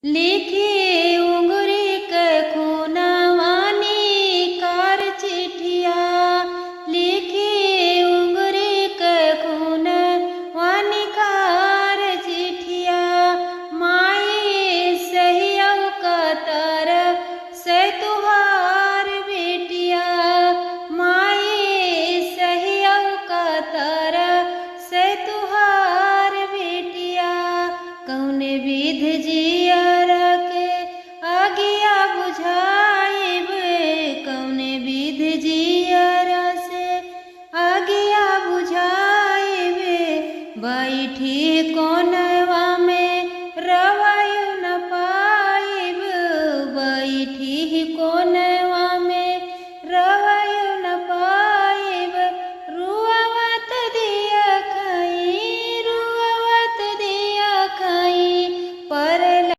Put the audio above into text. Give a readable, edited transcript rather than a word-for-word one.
लिखे उंगरी के खूनवानी कार चिठिया, लिखे उंगरी के खूनवानी कार चिठिया। माए सहिया का तरफ से तुहार बेटिया, माए सहिया का तरफ से तुहार बेटिया। कौने विध जिया के आगिया बुझा